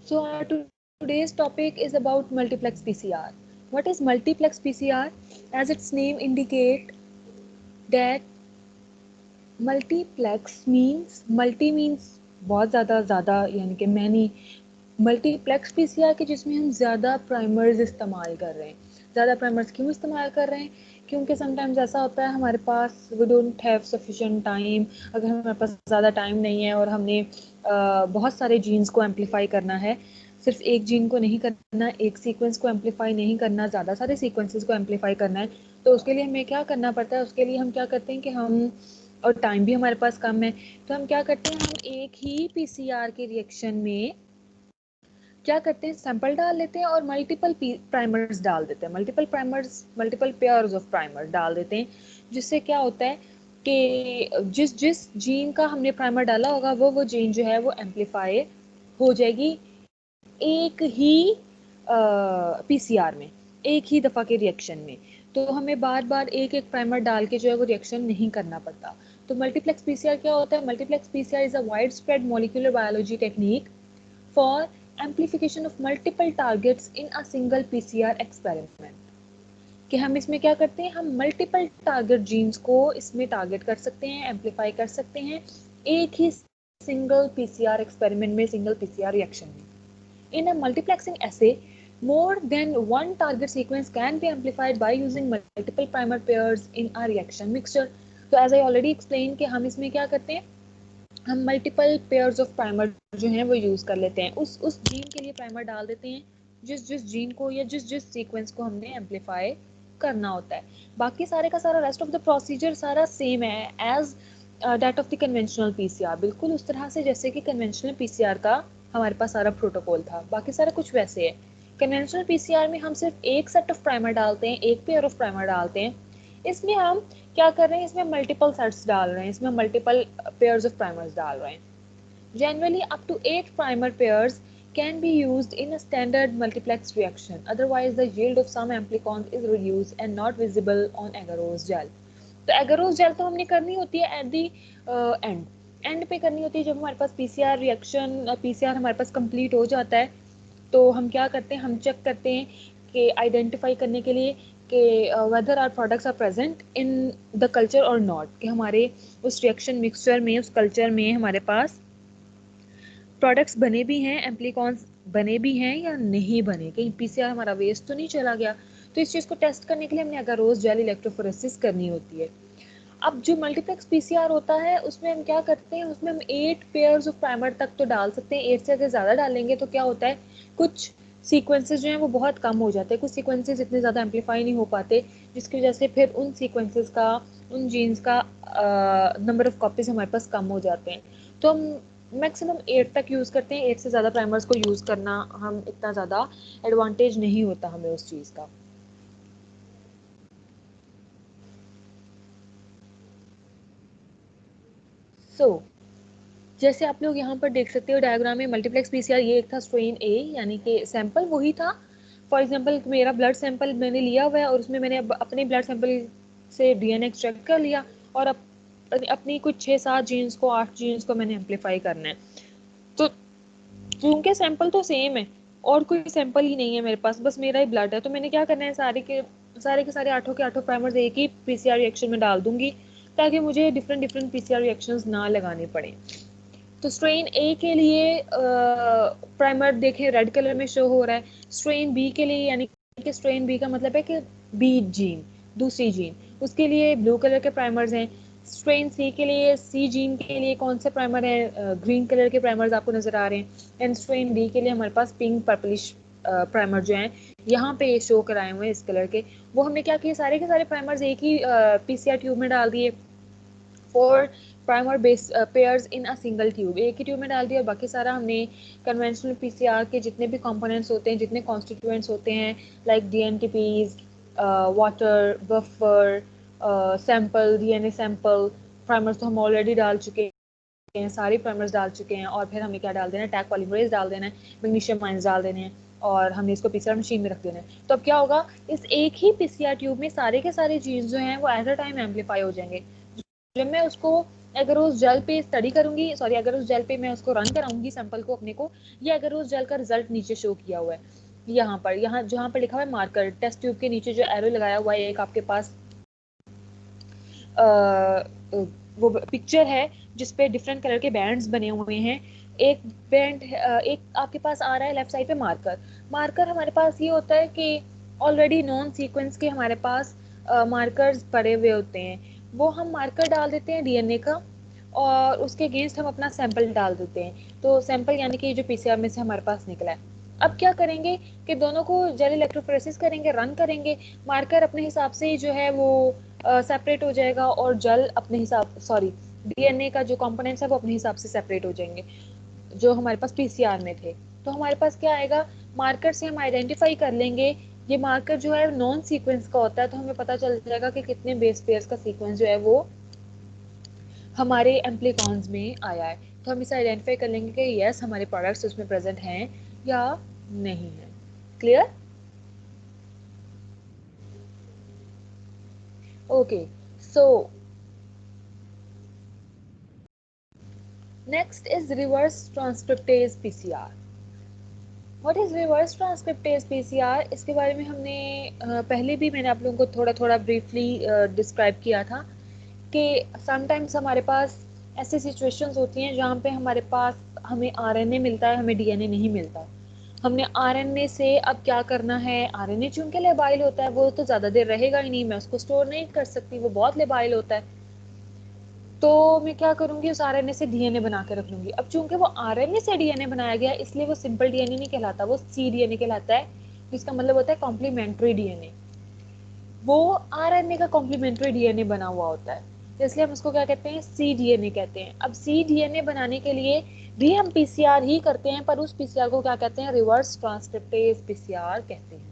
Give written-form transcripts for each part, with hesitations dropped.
So today's topic is about multiplex PCR. What is multiplex PCR? As its name indicate that multiplex means बहुत ज़्यादा यानी कि many multiplex PCR के जिसमें हम ज़्यादा प्राइमर्स इस्तेमाल कर रहे हैं। ज़्यादा प्राइमर्स क्यों इस्तेमाल कर रहे हैं? क्योंकि समटाइम्स ऐसा होता है हमारे पास we don't have sufficient time. अगर हमारे पास ज़्यादा टाइम नहीं है और हमने बहुत सारे जीन्स को एम्पलीफाई करना है, सिर्फ एक जीन को नहीं करना, एक सीक्वेंस को एम्पलीफाई नहीं करना, ज़्यादा सारे सीक्वेंसेस को एम्पलीफाई करना है, तो उसके लिए हमें क्या करना पड़ता है? उसके लिए हम क्या करते हैं कि हम और टाइम भी हमारे पास कम है, तो हम क्या करते हैं? हम एक ही पीसीआर के रिएक्शन में क्या करते हैं? सैंपल डाल लेते हैं और मल्टीपल प्राइमर्स डाल देते हैं, मल्टीपल पेयर्स ऑफ प्राइमर डाल देते हैं, जिससे क्या होता है कि जिस जिस जीन का हमने प्राइमर डाला होगा वो जीन जो है वो एम्पलीफाई हो जाएगी एक ही पीसीआर में, एक ही दफ़ा के रिएक्शन में। तो हमें बार बार एक एक प्राइमर डाल के जो है वो रिएक्शन नहीं करना पड़ता। तो मल्टीप्लेक्स पीसीआर क्या होता है? Multiplex PCR is a wide spread molecular biology technique for amplification of multiple targets in a single PCR experiment. कि हम इसमें क्या करते हैं? हम मल्टीपल टारगेट जीन्स को इसमें टारगेट कर सकते हैं, एम्पलीफाई कर सकते हैं एक ही सिंगल पीसीआर एक्सपेरिमेंट में, सिंगल पीसीआर रिएक्शन में। In a multiplexing assay, more than one target sequence can be amplified by using multiple primer pairs in a reaction mixture. तो as I already explained कि हम इसमें क्या करते हैं? हम मल्टीपल पेयर्स ऑफ प्राइमर जो हैं वो यूज़ कर लेते हैं, उस जीन के लिए प्राइमर डाल देते हैं जिस जिस जीन को या जिस जिस सीक्वेंस को हमने एम्पलीफाई करना होता है। बाकी सारे का सारा रेस्ट ऑफ द प्रोसीजर सारा सेम है as that of the conventional PCR, बिल्कुल उस तरह से जैसे कि कन्वेंशनल पीसीआर का हमारे पास सारा प्रोटोकॉल था, बाकी सारा कुछ वैसे है। कन्वेंशनल पीसीआर में हम सिर्फ एक सेट ऑफ प्राइमर डालते हैं, एक पेयर ऑफ प्राइमर डालते हैं। इसमें हम क्या कर रहे हैं? इसमें मल्टीपल सेट्स डाल रहे हैं, इसमें मल्टीपल पेयर्स ऑफ प्राइमर्स डाल रहे हैं। Generally, up to 8 primer pairs can be used in a standard multiplex reaction. Otherwise, the yield of some amplicons is reduced and not visible on agarose gel. तो agarose jail तो हमने करनी होती है at the and पे करनी होती है, जब हमारे पास पीसीआर रिएक्शन पीसीआर हमारे पास कंप्लीट हो जाता है। तो हम क्या करते हैं? हम चेक करते हैं कि आइडेंटिफाई करने के लिए कि whether our products are present in the culture और नॉट, कि हमारे उस रिएक्शन मिक्सचर में, उस कल्चर में हमारे पास प्रोडक्ट्स बने भी हैं, एम्प्लीकॉन्स बने भी हैं या नहीं बने, कहीं पीसीआर हमारा वेस्ट तो नहीं चला गया। तो इस चीज़ को टेस्ट करने के लिए हमने एगारोस जेल इलेक्ट्रोफोरेसिस करनी होती है। अब जो मल्टीप्लेक्स पीसीआर होता है उसमें हम क्या करते हैं? उसमें हम 8 पेयर्स ऑफ प्राइमर तक तो डाल सकते हैं। 8 से अगर ज़्यादा डालेंगे तो क्या होता है, कुछ सीक्वेंसेस जो हैं वो बहुत कम हो जाते हैं, कुछ सीक्वेंसेस इतने ज़्यादा एम्पलीफाई नहीं हो पाते, जिसकी वजह से फिर उन सीक्वेंसेस का, उन जीन्स का नंबर ऑफ कॉपीज हमारे पास कम हो जाते हैं। तो हम मैक्सिमम 8 तक यूज़ करते हैं। 8 से ज़्यादा प्राइमर्स को यूज़ करना हम इतना ज़्यादा एडवांटेज नहीं होता हमें उस चीज़ का। सो जैसे आप लोग यहाँ पर देख सकते हो डायग्राम में, मल्टीप्लेक्स पीसीआर ये एक था स्ट्रेन ए, यानी कि सैंपल वही था। फॉर एग्जांपल मेरा ब्लड सैंपल मैंने लिया हुआ है और उसमें मैंने अपने ब्लड सैंपल से डीएनए एक्सट्रैक्ट कर लिया और अपनी कुछ 6-7 जीन्स को, 8 जीन्स को मैंने एम्पलीफाई करना है। तो उनके सैंपल तो सेम है और कोई सैंपल ही नहीं है मेरे पास, बस मेरा ही ब्लड है। तो मैंने क्या करना है? सारे के सारे आठों के आठों प्राइमर्स एक ही पीसीआर रिएक्शन में डाल दूंगी, ताकि मुझे डिफरेंट डिफरेंट पीसीआर रिएक्शंस ना लगाने पड़े। तो स्ट्रेन ए के लिए प्राइमर देखें रेड कलर में शो हो रहा है। स्ट्रेन बी के लिए, यानी कि स्ट्रेन बी का मतलब है कि बी जीन, दूसरी जीन, उसके लिए ब्लू कलर के प्राइमर्स हैं। स्ट्रेन सी के लिए, सी जीन के लिए कौन से प्राइमर है? ग्रीन कलर के प्राइमर्स आपको नजर आ रहे हैं। एंड स्ट्रेन डी के लिए हमारे पास पिंक पर्पलिश प्राइमर जो हैं यहाँ पे शो कराए हुए हैं इस कलर के। वो हमने क्या किया? सारे के सारे प्राइमर्स एक ही पीसीआर ट्यूब में डाल दिए। 4 primer base pairs in a single tube, एक ही ट्यूब में डाल दिया। और बाकी सारा हमने कन्वेंशनल पीसीआर के जितने भी कंपोनेंट्स होते हैं, जितने कॉन्स्टिट्यूएंट्स होते हैं, like dNTPs, water, buffer, sample, DNA sample, primers तो हम ऑलरेडी डाल चुके हैं, सारे प्राइमर्स डाल चुके हैं। और फिर हमें क्या डाल देना है? टैग पॉलीमरेज डाल देना है, मैग्नीशियम आयंस डाल देने हैं और हमने इसको पीसीआर मशीन में रख देना है। तो अब क्या होगा? इस एक ही पीसीआर ट्यूब में सारे के सारे जीन्स जो हैं वो एट अ टाइम एम्पलीफाई हो जाएंगे। जब मैं उसको अगर उस जेल पे स्टडी करूंगी, सॉरी अगर उस जेल पे मैं उसको रन कराऊंगी सैंपल को अपने को, या अगर उस जेल का रिजल्ट नीचे शो किया हुआ है यहाँ पर, यहाँ जहाँ पर लिखा हुआ है मार्कर, टेस्ट ट्यूब के नीचे जो एरो लगाया हुआ है एक आपके पास वो पिक्चर है जिसपे डिफरेंट कलर के बैंड्स बने हुए हैं। एक बैंड एक आपके पास आ रहा है लेफ्ट साइड पे मार्कर। मार्कर हमारे पास ये होता है कि ऑलरेडी नॉन सीक्वेंस के हमारे पास मार्कर्स पड़े हुए होते हैं, वो हम मार्कर डाल देते हैं डीएनए का और उसके अगेंस्ट हम अपना सैंपल डाल देते हैं। तो सैंपल यानी कि जो पीसीआर में से हमारे पास निकला है, अब क्या करेंगे कि दोनों को जेल इलेक्ट्रोफोरेसिस करेंगे, रन करेंगे, मार्कर अपने हिसाब से जो है वो सेपरेट हो जाएगा और जेल अपने हिसाब, सॉरी डीएनए का जो कंपोनेंट्स है वो अपने हिसाब से सेपरेट हो जाएंगे जो हमारे पास पीसीआर में थे। तो हमारे पास क्या आएगा, मार्कर से हम आइडेंटिफाई कर लेंगे, ये मार्कर जो है नॉन सीक्वेंस का होता है, तो हमें पता चल जाएगा कि कितने बेस पेयर्स का सीक्वेंस जो है वो हमारे एम्प्लीकॉन्स में आया है। तो हम इसे आइडेंटिफाई कर लेंगे कि यस हमारे प्रोडक्ट्स उसमें प्रेजेंट हैं या नहीं है। Clear? Okay, so next is reverse transcriptase PCR. What is reverse transcriptase PCR? इसके बारे में हमने पहले भी मैंने आप लोगों को थोड़ा थोड़ा ब्रीफली डिस्क्राइब किया था कि समटाइम्स हमारे पास ऐसी सिचुएशंस होती हैं जहाँ पे हमारे पास हमें आरएनए मिलता है, हमें डीएनए नहीं मिलता। हमने आरएनए से अब क्या करना है, आरएनए चूंकि लेबाइल होता है वो तो ज़्यादा देर रहेगा ही नहीं, मैं उसको स्टोर नहीं कर सकती, वो बहुत लेबाइल होता है। तो मैं क्या करूंगी, उस आरएनए से डीएनए बना के रख लूंगी। अब चूंकि वो आरएनए से डीएनए बनाया गया इसलिए वो सिंपल डीएनए नहीं कहलाता, वो सी डीएनए कहलाता है, जिसका मतलब होता है कॉम्प्लीमेंट्री डीएनए। वो आरएनए का कॉम्प्लीमेंट्री डीएनए बना हुआ होता है, तो इसलिए हम उसको क्या कहते हैं, सी डीएनए कहते हैं। अब सी डीएनए बनाने के लिए भी हम पीसीआर ही करते हैं, पर उस पीसीआर को क्या कहते हैं, रिवर्स ट्रांसक्रिप्टेज पीसीआर कहते हैं।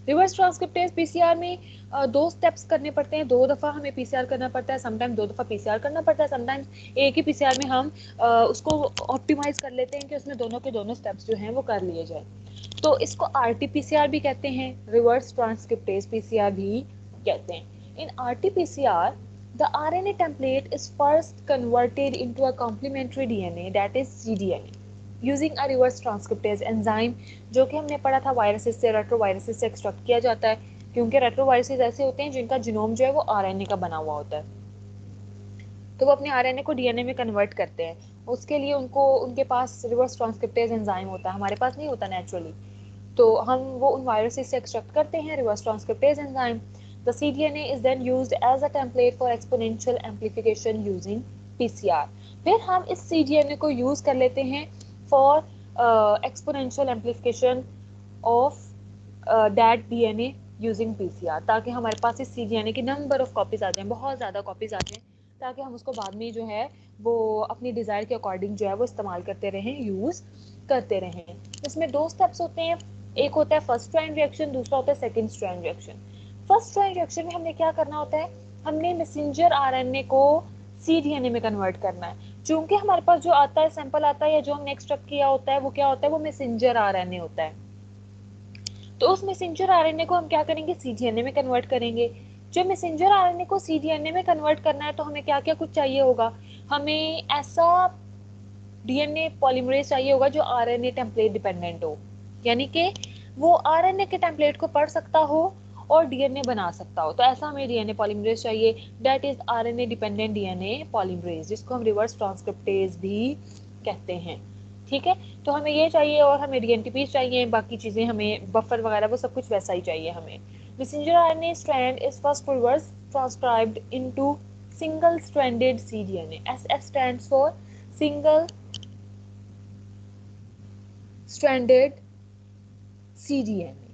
रिवर्स ट्रांसक्रिप्टेज पीसीआर में दो स्टेप्स करने पड़ते हैं, दो दफा हमें पीसीआर करना पड़ता है, समटाइम दो दफा पीसीआर करना पड़ता है, समटाइम्स एक ही पीसीआर में हम उसको ऑप्टिमाइज कर लेते हैं कि उसमें दोनों के दोनों स्टेप्स जो हैं वो कर लिए जाए। तो इसको आरटीपीसीआर भी कहते हैं, रिवर्स ट्रांसक्रिप्टेज पीसीआर भी कहते हैं। इन RTPCR the RNA template is first converted into a complementary DNA, that is cDNA, using a reverse transcriptase enzyme, जो कि हमने पढ़ा था वायरसेस से, रेट्रोवायरसेस से एक्सट्रैक्ट किया जाता है, क्योंकि रेट्रोवायरसेस ऐसे होते हैं जिनका जीनोम जो है वो आरएनए का बना हुआ होता है, तो वो अपने आरएनए को डीएनए में कन्वर्ट करते हैं। उसके लिए उनको उनके पास रिवर्स ट्रांसक्रिप्टेज एंजाइम होता है, हमारे पास नहीं होता नेचुरली, तो हम वो उन वायरसेस से एक्सट्रैक्ट करते हैं reverse transcriptase enzyme. The cDNA is then used as a template for exponential amplification using PCR। फिर हम इस cDNA को यूज कर लेते हैं for exponential amplification of that DNA using PCR, ताकि हमारे पास इस cDNA की नंबर ऑफ कॉपीज आ जाएं, बहुत ज़्यादा कॉपीज आ जाएं, ताकि हम उसको बाद में जो है वो अपनी डिज़ायर के अकॉर्डिंग जो है वो इस्तेमाल करते रहें, यूज़ करते रहें। इसमें दो स्टेप्स होते हैं, एक होता है फर्स्ट स्ट्रैंड रिएक्शन, दूसरा होता है second strand reaction. First strand reaction में हमने क्या करना होता है, हमने मैसेंजर आरएनए को cDNA में कन्वर्ट करना है। चूंकि हमारे पास जो आता है सैंपल आता है या जो हमने एक्सट्रैक्ट किया होता है वो क्या होता है, वो मैसेंजर आरएनए होता है। तो उस मैसेंजर आरएनए को हम क्या करेंगे, cDNA में कन्वर्ट करेंगे। जब मैसेंजर आरएनए को cDNA में कन्वर्ट करना है तो हमें क्या क्या कुछ चाहिए होगा, हमें ऐसा डीएनए पॉलीमरेज चाहिए होगा जो आरएनए टेम्पलेट डिपेंडेंट हो, यानी कि वो आरएनए के टेम्पलेट को पढ़ सकता हो और डीएनए बना सकता हो। तो ऐसा हमें डीएनए पॉलीमरेज चाहिए, that is RNA dependent DNA polymerase, जिसको हम रिवर्स ट्रांसक्रिप्टेज भी कहते हैं। ठीक है, तो हमें ये चाहिए और हमें डीएनटीपी चाहिए, बाकी चीजें हमें बफर वगैरह वो सब कुछ वैसा ही चाहिए हमें। Messenger RNA strand is first reverse transcribed into single stranded cDNA। SF stands for single stranded cDNA।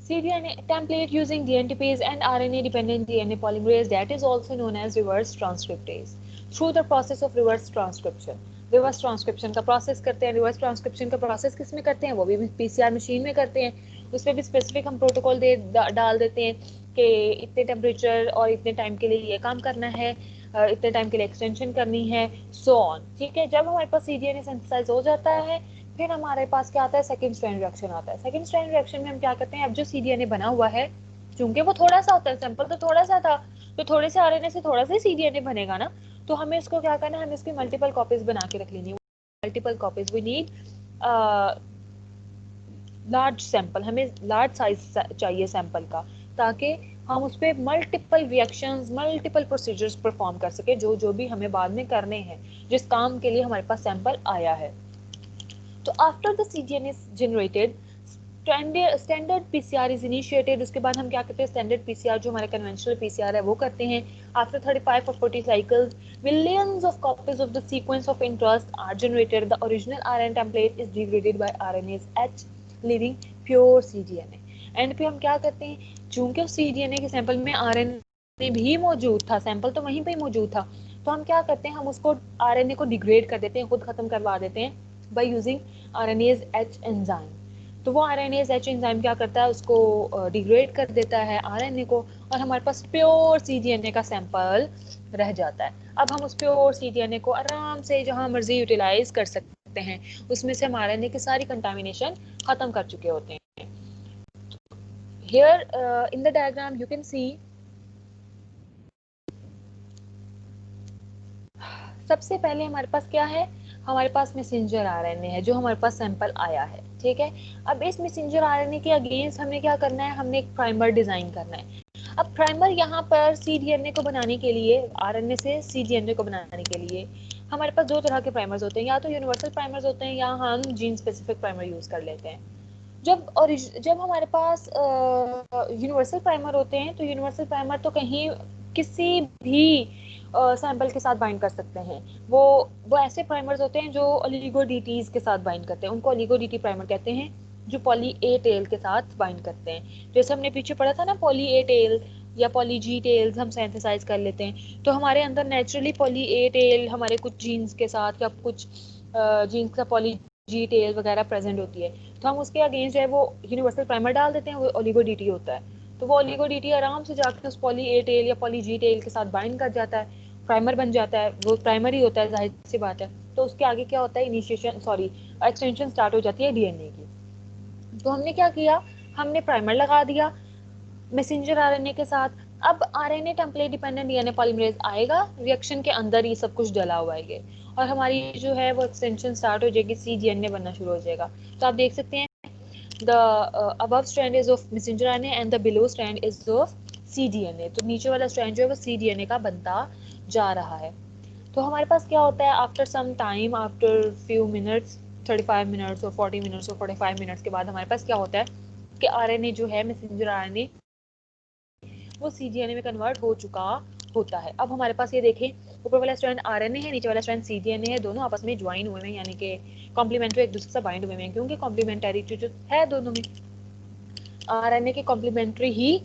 cDNA template using DNTPase and RNA-dependent DNA polymerase, that is also known as reverse transcriptase, through the process of reverse transcription। Reverse transcription का process करते हैं। Reverse transcription का process किस में करते हैं, वो भी पीसीआर मशीन में करते हैं। उसमें भी स्पेसिफिक हम प्रोटोकॉल डाल देते हैं कि इतने टेम्परेचर और इतने टाइम के लिए ये काम करना है, इतने टाइम के लिए एक्सटेंशन करनी है, सो ऑन। ठीक है, जब हमारे पास cDNA सिंथेसाइज हो जाता है फिर हमारे पास क्या आता है, सेकंड स्ट्रैंड रिएक्शन आता है। सेकंड स्ट्रैंड रिएक्शन में हम क्या करते हैं, अब जो cDNA बना हुआ है क्योंकि वो थोड़ा सा होता है, सैंपल तो थोड़ा सा था, तो थोड़े से आरएनए से थोड़ा सा सीडीएनए बनेगा ना, तो हमें इसको क्या करना है, हमें इसकी मल्टीपल कॉपीज बना के रख लेनी है। Multiple copies we need large sample, हमें लार्ज साइज चाहिए सैंपल का, ताकि हम उस पर multiple reactions, multiple procedures perform कर सके, जो जो भी हमें बाद में करने हैं, जिस काम के लिए हमारे पास सैंपल आया है। तो after the CGN is generated, standard PCR is initiated. उसके बाद हम क्या करते हैं, स्टैंडर्ड पीसीआर जो हमारा कन्वेंशनल पीसीआर है वो करते हैं। After 35 or 40 cycles, millions of copies of the sequence of interest are generated. The original RNA template is degraded by RNase H, leaving pure cDNA. And पे हम क्या करते हैं, चूंकि उस cDNA के सैंपल में RNA भी मौजूद था, सैंपल तो वहीं पे ही मौजूद था, तो हम क्या करते हैं, हम उसको RNA को डिग्रेड कर देते हैं, खुद खत्म करवा देते हैं by using RNase H enzyme। तो वो RNase H एंजाइम क्या करता है, उसको डिग्रेड कर देता है RNA को, और हमारे पास प्योर cDNA का सैंपल रह जाता है। अब हम उस प्योर cDNA को आराम से जहां मर्जी यूटिलाइज कर सकते हैं, उसमें से हम RNA की सारी कंटामिनेशन खत्म कर चुके होते हैं। Here in the diagram you can see, सबसे पहले हमारे पास क्या है, हमारे पास मैसेंजर आरएनए है जो हमारे पास सैंपल आया है, ठीक है। अब इस मैसेंजर आरएनए के अगेंस्ट हमने क्या करना है, हमने एक प्राइमर डिजाइन करना है। अब प्राइमर यहाँ पर सीडीएनए को बनाने के लिए, आरएनए से सीडीएनए को बनाने के लिए हमारे पास दो तरह के प्राइमर्स होते हैं, या तो यूनिवर्सल प्राइमर्स होते हैं, या हम जीन स्पेसिफिक प्राइमर यूज कर लेते हैं। जब हमारे पास यूनिवर्सल प्राइमर होते हैं, तो यूनिवर्सल प्राइमर तो कहीं किसी भी सैंपल के साथ बाइंड कर सकते हैं। वो ऐसे प्राइमर्स होते हैं जो ओलिगो डीटीज के साथ बाइंड करते हैं, उनको ओलिगो डीटी प्राइमर कहते हैं, जो पॉली ए टेल के साथ बाइंड करते हैं। जैसे हमने पीछे पढ़ा था ना, पॉली ए टेल या पॉली जी टेल्स हम सिंथेसाइज कर लेते हैं, तो हमारे अंदर नेचुरली पॉली ए टेल हमारे कुछ जीन्स के साथ, या कुछ जीन्स का पॉली जी टेल वगैरह प्रेजेंट होती है, तो हम उसके अगेंस्ट जो है वो यूनिवर्सल प्राइमर डाल देते हैं, वो ओलिगो डीटी होता है। तो वो ओलिगो डीटी आराम से जाकर उस पॉली ए टेल या पॉली जी टेल के साथ बाइंड कर जाता है, प्राइमर बन जाता है, वो प्राइमर ही होता है, जाहिर सी बात है। तो उसके आगे क्या होता है, इनिशिएशन सॉरी एक्सटेंशन स्टार्ट हो जाती है डीएनए की। तो हमने क्या किया, हमने प्राइमर लगा दिया मैसेंजर आरएनए के साथ। अब RNA template dependent DNA polymerase आएगा, रिएक्शन के अंदर ये सब कुछ डला हुआ है, और हमारी जो है वो एक्सटेंशन स्टार्ट हो जाएगी, सीडीएनए बनना शुरू हो जाएगा। तो आप देख सकते हैं, the above strand is of messenger RNA and the below strand is of cDNA। तो नीचे वाला स्ट्रैंड जो है वो cDNA का बनता जा रहा है। तो हमारे पास क्या होता है, after some time, after few minutes, 35 minutes और 40 मिनट्स और 45 मिनट्स के बाद हमारे पास क्या होता है कि आरएनए जो है, मैसेंजर आरएनए, वो सीडीएनए में कन्वर्ट हो चुका होता है। अब हमारे पास ये देखें, ऊपर वाला स्ट्रैंड आरएनए है, नीचे वाला स्ट्रैंड सीडीएनए है, दोनों आपस में ज्वाइन हुए हैं, यानी कि कॉम्प्लीमेंट्री, एक दूसरे से बाइंड हुए हैं, क्योंकि कॉम्प्लीमेंटरिटी जो है दोनों में, आरएनए के कॉम्प्लीमेंट्री ही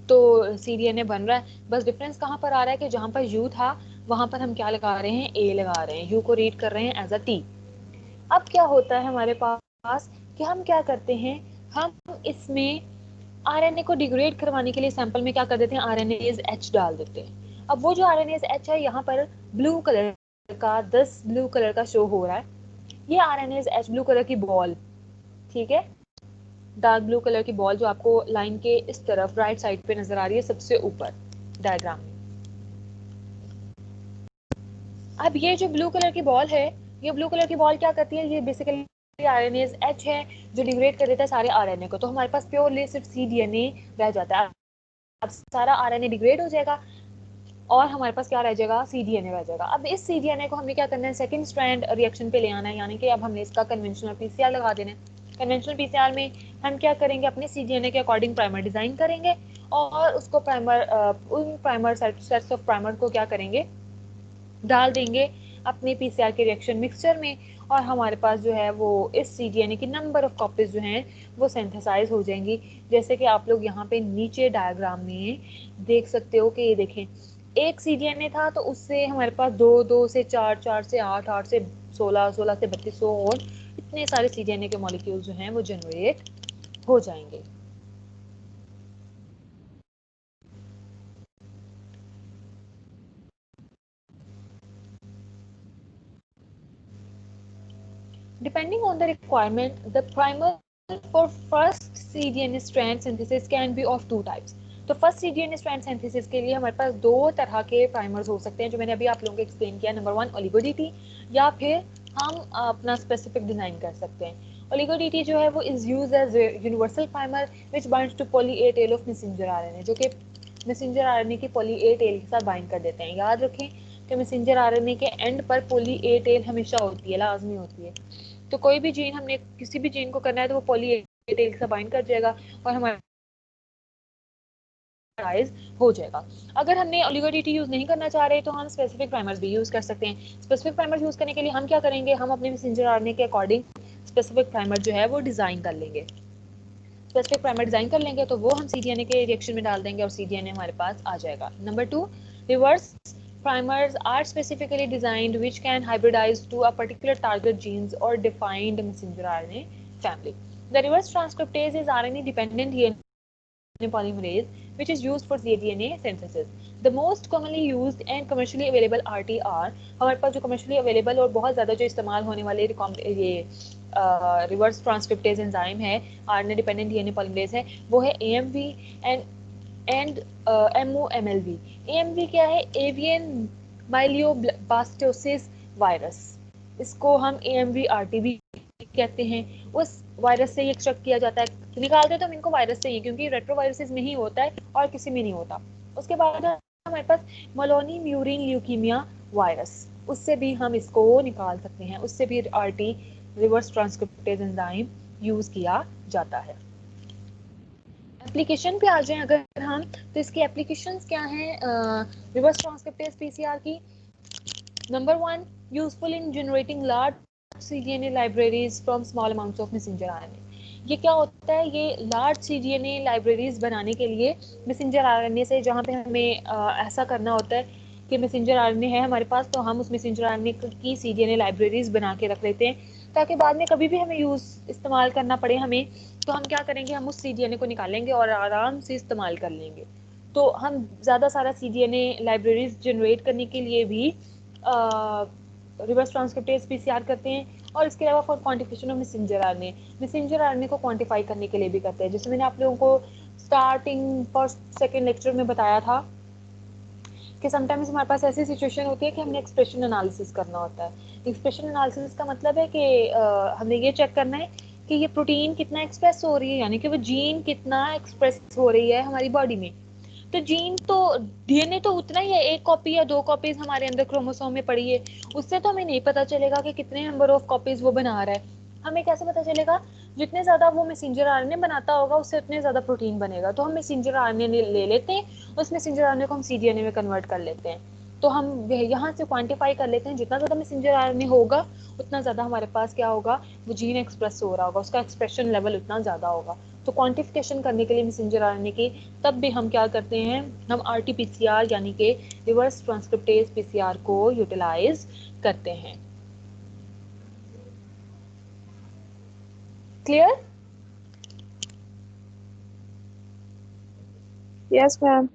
तो सीडीएनए बन रहा है। बस डिफरेंस कहाँ पर आ रहा है कि जहाँ पर यू था वहां पर हम क्या लगा रहे हैं, ए लगा रहे हैं, यू को रीड कर रहे हैं एज अ टी। अब क्या होता है हमारे पास कि हम क्या करते हैं, हम इसमें आरएनए को डिग्रेड करवाने के लिए सैंपल में क्या कर देते हैं, आरएनएज एच डाल देते हैं। अब वो जो आरएनएज एच है, यहाँ पर ब्लू कलर का, 10 ब्लू कलर का शो हो रहा है, ये आरएनएज एच ब्लू कलर की बॉल, ठीक है, डार्क ब्लू कलर की बॉल जो आपको लाइन के इस तरफ राइट साइड पे नजर आ रही है, सबसे ऊपर डायग्राम में। अब ये जो ब्लू कलर की बॉल है, ये ब्लू कलर की बॉल क्या करती है, ये बेसिकली आरएनएज एच है जो डिग्रेड कर देता है सारे आरएनए को। तो हमारे पास प्योरली सिर्फ सीडीएनए रह जाता है। अब सारा आरएनए डिग्रेड हो जाएगा और हमारे पास क्या रह जाएगा, सीडीएनए रह जाएगा। अब इस सीडीएनए को हमें क्या करना है, सेकंड स्ट्रैंड रिएक्शन पे ले आना है, यानी कि अब हमने इसका कन्वेंशनल पीसीआर लगा देना है। कन्वेंशनल पीसीआर में हम क्या करेंगे, अपने सीडीएनए के अकॉर्डिंग प्राइमर डिजाइन करेंगे, और उसको प्राइमर, उन प्राइमर सेट्स ऑफ प्राइमर को क्या करेंगे, डाल देंगे अपने पीसीआर के रिएक्शन मिक्सचर में, और हमारे पास जो है वो इस सीडीएनए की नंबर ऑफ कॉपीज जो हैं वो सिंथेसाइज हो जाएंगी। जैसे कि आप लोग यहाँ पे नीचे डायग्राम में देख सकते हो कि ये देखें, एक सीडीएनए था तो उससे हमारे पास 2 से 4, 4 से 8, 8 से 16, 16 से 32 और इतने सारे सीडीएनए के मॉलिक्यूल जो हैं वो जनरेट हो जाएंगे। Depending on the requirement, the primer for first cDNA strand synthesis can be of two types. तो फर्स्ट सीडीएनए स्ट्रैंड सिंथेसिस के लिए हमारे पास दो तरह के प्राइमर्स हो सकते हैं जो मैंने अभी आप लोगों को एक्सप्लेन किया। नंबर 1 ओलिगो-डीटी, या फिर हम अपना स्पेसिफिक डिजाइन कर सकते हैं। ओलिगो-डीटी जो है वो is used as universal primer which binds to poly A tail of messenger RNA, जो कि मैसेंजर आरएनए की पॉली ए टेल के साथ बाइंड कर देते हैं। याद रखें कि मैसेंजर आरएनए के एंड पर पॉली ए टेल हमेशा होती है, लाजमी होती है। तो कोई भी जीन, हमने किसी भी जीन को करना है तो वो पॉली ए टेल के साथ बाइंड कर जाएगा और हमारे हो जाएगा। अगर हमने ओलिगो-डीटी यूज नहीं करना चाह रहे तो हम स्पेसिफिक प्राइमर्स भी यूज कर सकते हैं। स्पेसिफिक प्राइमर्स यूज करने के लिए हम क्या करेंगे, हम अपने मैसेंजर आरएनए के अकॉर्डिंग स्पेसिफिक प्राइमर जो है वो डिजाइन कर लेंगे। स्पेसिफिक प्राइमर डिजाइन कर लेंगे तो वो हम सीडीएनए के रिएक्शन में डाल देंगे और सीडीएनए हमारे पास आ जाएगा। Number 2, reverse primers are specifically designed which can hybridize to a particular target genes or defined messenger RNA family. The reverse transcriptase is RNA dependent DNA polymerase which is used for cDNA synthesis. The most commonly used and commercially available RTR, हमारे पास जो commercially available और बहुत ज़्यादा जो इस्तेमाल होने वाले ये रिवर्स ट्रांसक्रिप्टेज एंजाइम है, आरएनए डिपेंडेंट डीएनए पॉलीमरेज है, वो है AMV एंड MOMLV। AMV क्या है, एवियन माइलियोब्लास्टोसिस वायरस, इसको हम AMV-RT भी कहते हैं। उस वायरस से ये एक्सट्रैक्ट किया जाता है, निकालते तो हम इनको वायरस से ही, क्योंकि रेट्रोवायरसेस में ही होता है और किसी में नहीं होता। उसके बाद हमारे पास मोलोनी म्यूरिन ल्यूकीमिया वायरस, उससे भी हम इसको निकाल सकते हैं, उससे भी RT reverse transcriptase enzyme use किया जाता है। एप्लीकेशन पे आ जाएं अगर हम, तो इसकी एप्लीकेशंस क्या हैं रिवर्स ट्रांसक्रिप्टेज पीसीआर की। Number 1, useful in generating large cDNA libraries from small amounts of messenger RNA. ये क्या होता है, ये लार्ज सीडीएनए लाइब्रेरीज बनाने के लिए मैसेंजर आरएनए से, जहाँ पे हमें ऐसा करना होता है कि मैसेंजर आरएनए है हमारे पास, तो हम उस मैसेंजर आरएनए की सीडीएनए लाइब्रेरीज बना के रख लेते हैं, ताकि बाद में कभी भी हमें इस्तेमाल करना पड़े हमें, तो हम क्या करेंगे, हम उस सीडीएनए को निकालेंगे और आराम से इस्तेमाल कर लेंगे। तो हम ज़्यादा सारा सीडीएनए लाइब्रेरीज जनरेट करने के लिए भी रिवर्स ट्रांसक्रिप्टेज पीसीआर करते हैं, और इसके अलावा for quantification of messenger RNA को क्वांटिफाई करने के लिए भी करते हैं। जैसे मैंने आप लोगों को स्टार्टिंग फर्स्ट सेकेंड लेक्चर में बताया था कि समटाइम्स हमारे पास ऐसी सिचुएशन होती है कि हमने एक्सप्रेशन एनालिसिस करना होता है। एक्सप्रेशन एनालिसिस का मतलब है कि हमने ये चेक करना है कि ये प्रोटीन कितना एक्सप्रेस हो रही है, यानी कि वो जीन कितना एक्सप्रेस हो रही है हमारी बॉडी में। तो जीन तो, डीएनए तो उतना ही है, एक कॉपी या दो कॉपीज हमारे अंदर क्रोमोसोम में पड़ी है, उससे तो हमें नहीं पता चलेगा कि कितने नंबर ऑफ कॉपीज वो बना रहा है। हमें कैसे पता चलेगा, जितने ज्यादा वो मैसेंजर आरएनए बनाता होगा उससे उतने ज्यादा प्रोटीन बनेगा। तो हम मैसेंजर आरएनए ले लेते हैं, उस मैसेंजर आरएनए को हम सीडीएनए में कन्वर्ट कर लेते हैं। तो हम यहाँ से क्वांटिफाई कर लेते हैं, जितना ज्यादा मैसेंजर आरएनए होगा उतना ज्यादा हमारे पास क्या होगा, वो जीन एक्सप्रेस हो रहा होगा, उसका एक्सप्रेशन लेवल उतना ज्यादा होगा। तो क्वांटिफिकेशन करने के लिए मैसेंजर आरएनए की, तब भी हम क्या करते हैं, हम RT-PCR यानी कि रिवर्स ट्रांसक्रिप्टेज पीसीआर को यूटिलाइज करते हैं। क्लियर? Yes ma'am.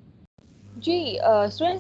जी स्टूडेंट्स,